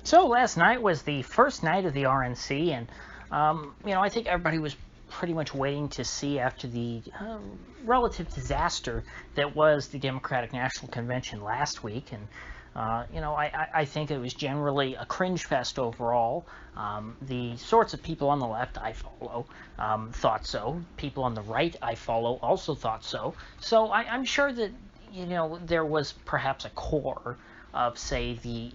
So last night was the first night of the RNC, and I think everybody was pretty much waiting to see after the relative disaster that was the Democratic National Convention last week, and I think it was generally a cringe fest overall. The sorts of people on the left I follow thought so. People on the right I follow also thought so. So I'm sure that there was perhaps a core of, say, the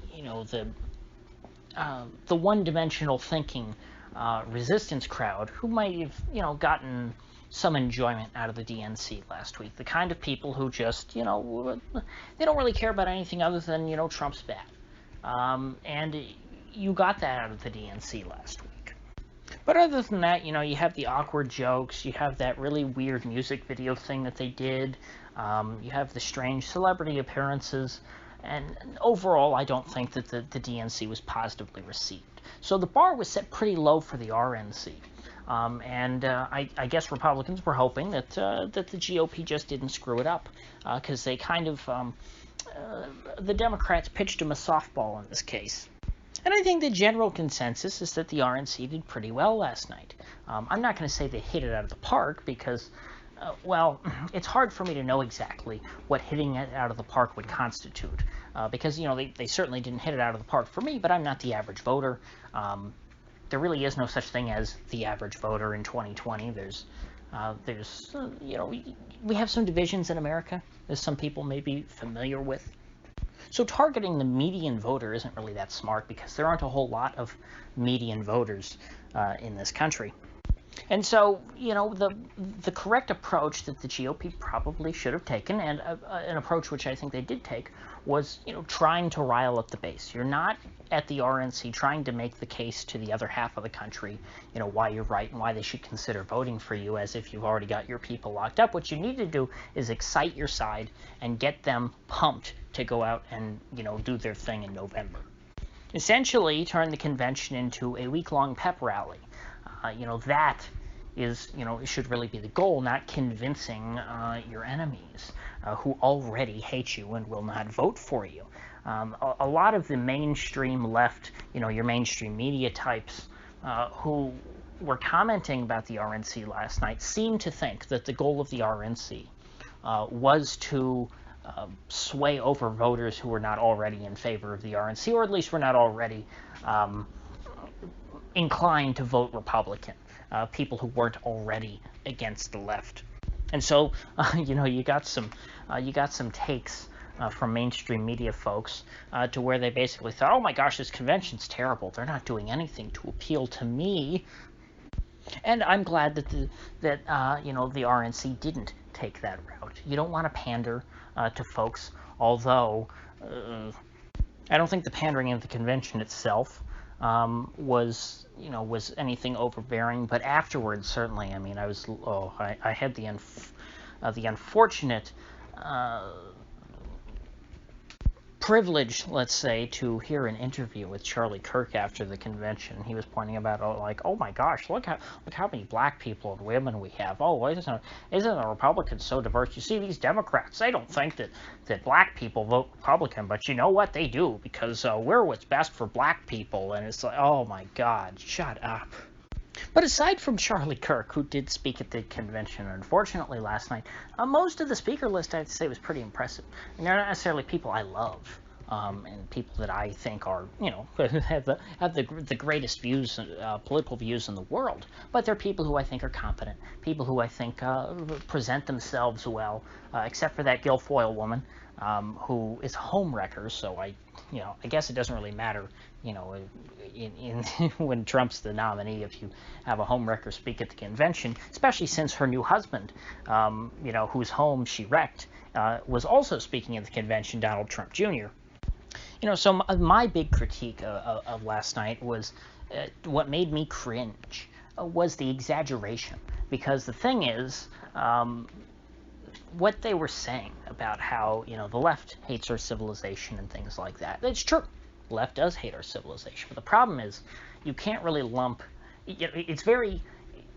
one-dimensional thinking resistance crowd who might have gotten some enjoyment out of the DNC last week. The kind of people who just they don't really care about anything other than Trump's bad, and you got that out of the DNC last week. But other than that, you have the awkward jokes, you have that really weird music video thing that they did, you have the strange celebrity appearances, and overall, I don't think that the DNC was positively received. So the bar was set pretty low for the RNC. I guess Republicans were hoping that the GOP just didn't screw it up, because they kind of, the Democrats pitched them a softball in this case. And I think the general consensus is that the RNC did pretty well last night. I'm not going to say they hit it out of the park because, well, it's hard for me to know exactly what hitting it out of the park would constitute, because, they certainly didn't hit it out of the park for me, but I'm not the average voter. There really is no such thing as the average voter in 2020. We have some divisions in America, as some people may be familiar with. So targeting the median voter isn't really that smart because there aren't a whole lot of median voters in this country. And so, the correct approach that the GOP probably should have taken, and an approach which I think they did take, was, trying to rile up the base. You're not at the RNC trying to make the case to the other half of the country, why you're right and why they should consider voting for you as if you've already got your people locked up. What you need to do is excite your side and get them pumped to go out and, do their thing in November. Essentially, turn the convention into a week-long pep rally. That is, should really be the goal, not convincing your enemies who already hate you and will not vote for you. A lot of the mainstream left, your mainstream media types who were commenting about the RNC last night seem to think that the goal of the RNC was to sway over voters who were not already in favor of the RNC, or at least were not already inclined to vote Republican, people who weren't already against the left. And so, you got some takes from mainstream media folks to where they basically thought, oh my gosh, this convention's terrible. They're not doing anything to appeal to me. And I'm glad that the RNC didn't take that route. You don't want to pander to folks, although I don't think the pandering of the convention itself was anything overbearing, but afterwards, certainly, I mean, I had the unfortunate privilege, let's say, to hear an interview with Charlie Kirk after the convention. He was pointing about, oh my gosh, look how many black people and women we have. Oh, isn't the Republicans so diverse? You see, these Democrats, they don't think that black people vote Republican, but you know what? They do, because we're what's best for black people. And it's like, oh my God, shut up. But aside from Charlie Kirk, who did speak at the convention, unfortunately, last night, most of the speaker list, I have to say, was pretty impressive. And they're not necessarily people I love, and people that I think are, have the greatest views, political views in the world. But they're people who I think are competent, people who I think present themselves well, except for that Guilfoyle woman, who is a homewrecker. So I guess it doesn't really matter, when Trump's the nominee, if you have a homewrecker speak at the convention, especially since her new husband, whose home she wrecked, was also speaking at the convention, Donald Trump Jr. So my big critique of last night was what made me cringe was the exaggeration, because the thing is, what they were saying about how, the left hates our civilization and things like that. It's true. The left does hate our civilization. But the problem is you can't really lump, it's very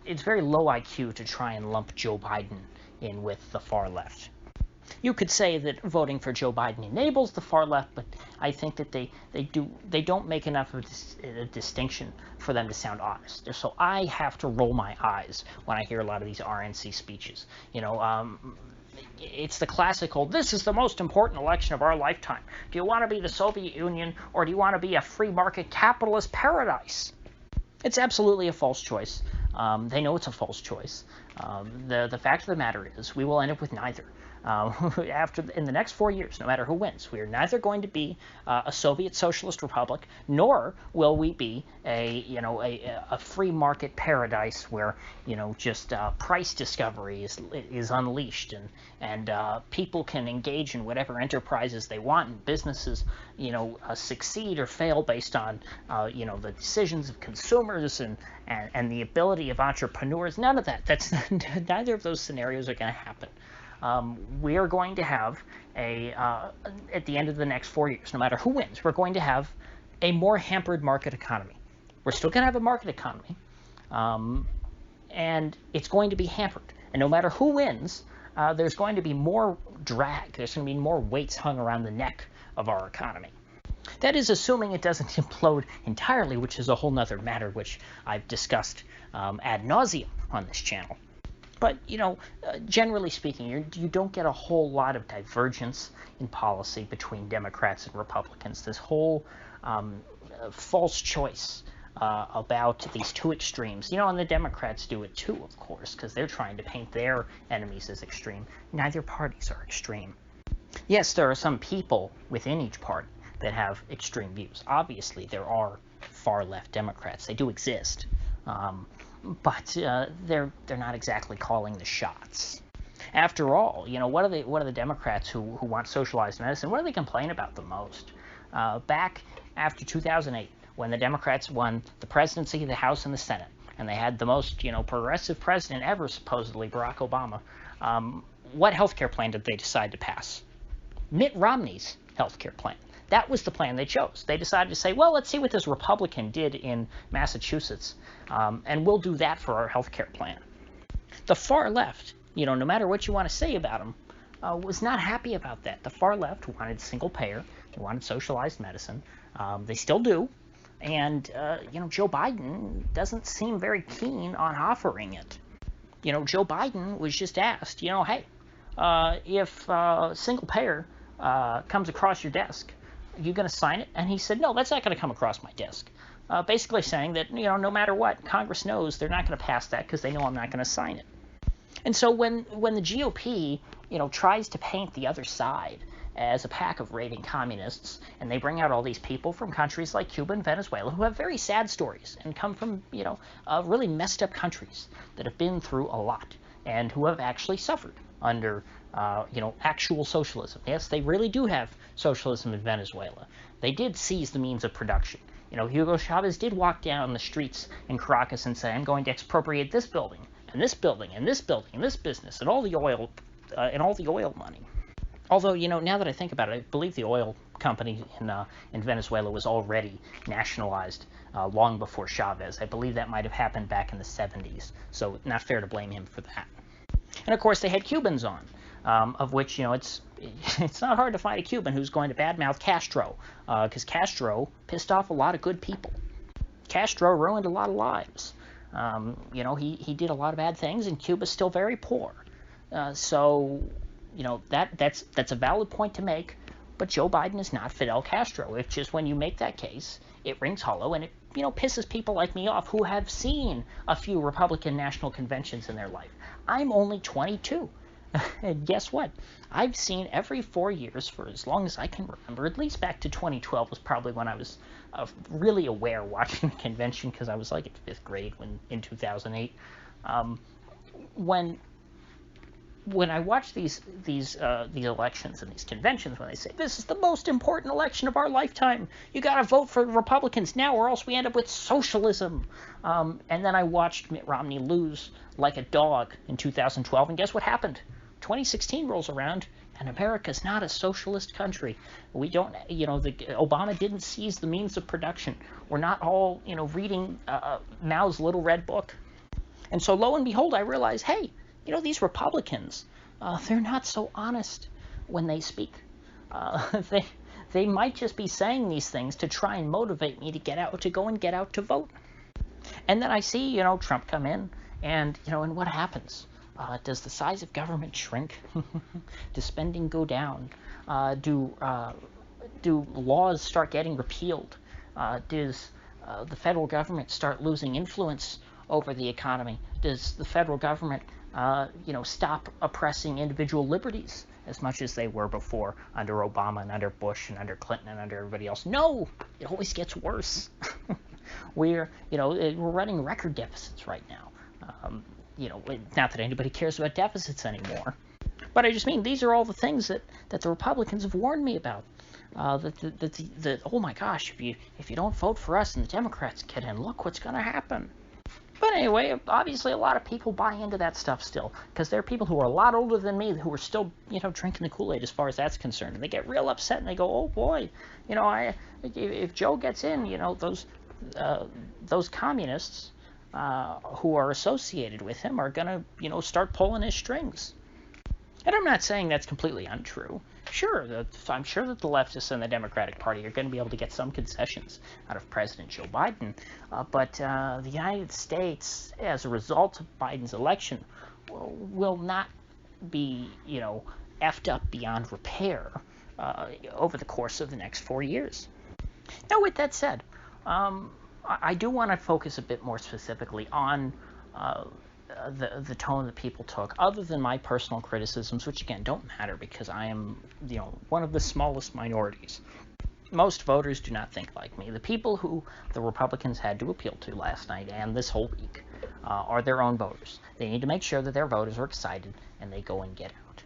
low IQ to try and lump Joe Biden in with the far left. You could say that voting for Joe Biden enables the far left, but I think that they don't make enough of a distinction for them to sound honest. So I have to roll my eyes when I hear a lot of these RNC speeches. It's the classical, this is the most important election of our lifetime. Do you want to be the Soviet Union, or do you want to be a free market capitalist paradise? It's absolutely a false choice. They know it's a false choice. The fact of the matter is we will end up with neither. In the next 4 years, no matter who wins, we are neither going to be a Soviet socialist republic, nor will we be a free market paradise where just price discovery is unleashed and people can engage in whatever enterprises they want, and businesses succeed or fail based on the decisions of consumers and the ability of entrepreneurs. None of that. Neither of those scenarios are going to happen. We are going to have at the end of the next 4 years, no matter who wins, we're going to have a more hampered market economy. We're still going to have a market economy, and it's going to be hampered. And no matter who wins, there's going to be more drag. There's going to be more weights hung around the neck of our economy. That is assuming it doesn't implode entirely, which is a whole nother matter, which I've discussed ad nauseum on this channel. But, generally speaking, you don't get a whole lot of divergence in policy between Democrats and Republicans. This whole false choice about these two extremes. And the Democrats do it too, of course, because they're trying to paint their enemies as extreme. Neither parties are extreme. Yes, there are some people within each party that have extreme views. Obviously, there are far-left Democrats. They do exist. But they're not exactly calling the shots. After all, what are the Democrats who want socialized medicine? What do they complain about the most? Back after 2008, when the Democrats won the presidency, the House, and the Senate, and they had the most progressive president ever, supposedly Barack Obama, what healthcare plan did they decide to pass? Mitt Romney's healthcare plan. That was the plan they chose. They decided to say, well, let's see what this Republican did in Massachusetts, and we'll do that for our health care plan. The far left, no matter what you want to say about them, was not happy about that. The far left wanted single payer. They wanted socialized medicine. They still do. And, Joe Biden doesn't seem very keen on offering it. Joe Biden was just asked, hey, if single payer comes across your desk, are you going to sign it? And he said, no, that's not going to come across my desk. Basically saying that, no matter what, Congress knows they're not going to pass that because they know I'm not going to sign it. And so when the GOP, tries to paint the other side as a pack of raving communists, and they bring out all these people from countries like Cuba and Venezuela who have very sad stories and come from, really messed up countries that have been through a lot and who have actually suffered under actual socialism. Yes, they really do have socialism in Venezuela. They did seize the means of production. Hugo Chavez did walk down the streets in Caracas and say, I'm going to expropriate this building, and this building, and this building, and this business, and all the oil money. Although, now that I think about it, I believe the oil company in Venezuela was already nationalized long before Chavez. I believe that might have happened back in the 70s, so not fair to blame him for that. And of course, they had Cubans on, of which, it's not hard to find a Cuban who's going to badmouth Castro, because Castro pissed off a lot of good people. Castro ruined a lot of lives. He did a lot of bad things, and Cuba's still very poor. So, that's a valid point to make, but Joe Biden is not Fidel Castro. It's just when you make that case, it rings hollow, and it, pisses people like me off who have seen a few Republican national conventions in their life. I'm only 22. And guess what? I've seen every 4 years for as long as I can remember, at least back to 2012 was probably when I was really aware watching the convention, because I was like in 5th grade in 2008. When I watch these elections and these conventions, when they say, this is the most important election of our lifetime, you got to vote for Republicans now or else we end up with socialism. And then I watched Mitt Romney lose like a dog in 2012, and guess what happened? 2016 rolls around, and America's not a socialist country. We don't, Obama didn't seize the means of production. We're not all, reading Mao's Little Red Book. And so lo and behold, I realized, hey, these Republicans, they're not so honest. when they speak. They might just be saying these things to try and motivate me to get out to vote. And then I see, Trump come in, and what happens? Does the size of government shrink? Does spending go down? Do laws start getting repealed? Does the federal government start losing influence over the economy? Does the federal government, stop oppressing individual liberties as much as they were before under Obama and under Bush and under Clinton and under everybody else? No, it always gets worse. We're running record deficits right now. Not that anybody cares about deficits anymore, but I just mean these are all the things that the Republicans have warned me about. That oh my gosh, if you don't vote for us and the Democrats get in, look what's going to happen. But anyway, obviously a lot of people buy into that stuff still, because there are people who are a lot older than me who are still, drinking the Kool-Aid as far as that's concerned. And they get real upset and they go, oh boy, if Joe gets in, those communists who are associated with him are going to, start pulling his strings. And I'm not saying that's completely untrue. Sure, I'm sure that the leftists and the Democratic Party are going to be able to get some concessions out of President Joe Biden, but the United States, as a result of Biden's election, will not be, effed up beyond repair over the course of the next 4 years. Now, with that said, I do want to focus a bit more specifically on the tone that people took, other than my personal criticisms, which again don't matter because I am, one of the smallest minorities. Most voters do not think like me. The people who the Republicans had to appeal to last night and this whole week are their own voters. They need to make sure that their voters are excited and they go and get out.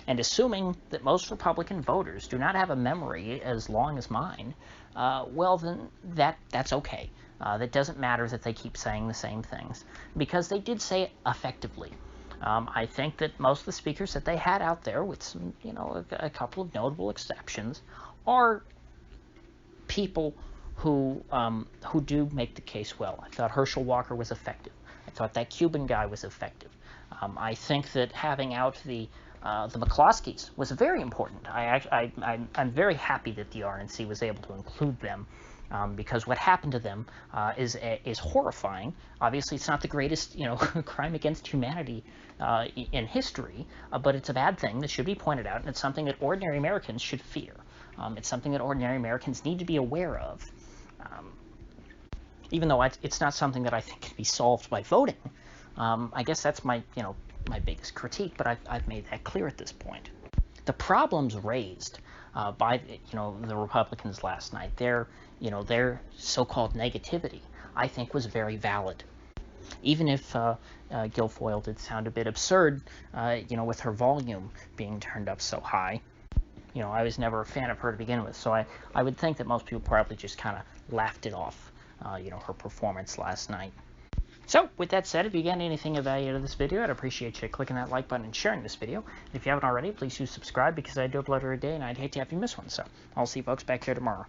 And assuming that most Republican voters do not have a memory as long as mine, well then that's okay. That doesn't matter that they keep saying the same things, because they did say it effectively. I think that most of the speakers that they had out there, with some, a couple of notable exceptions, are people who do make the case well. I thought Herschel Walker was effective. I thought that Cuban guy was effective. I think that having out the McCloskeys was very important. I'm very happy that the RNC was able to include them. Because what happened to them is horrifying. Obviously, it's not the greatest, crime against humanity in history, but it's a bad thing that should be pointed out, and it's something that ordinary Americans should fear. It's something that ordinary Americans need to be aware of, even though it's not something that I think can be solved by voting. I guess that's my biggest critique, but I've made that clear at this point. The problems raised by the Republicans last night, their so-called negativity, I think was very valid. Even if Guilfoyle did sound a bit absurd, with her volume being turned up so high. I was never a fan of her to begin with, so I would think that most people probably just kind of laughed it off, her performance last night. So, with that said, if you get anything of value out of this video, I'd appreciate you clicking that like button and sharing this video. And if you haven't already, please do subscribe, because I do upload every day, and I'd hate to have you miss one. So, I'll see you folks back here tomorrow.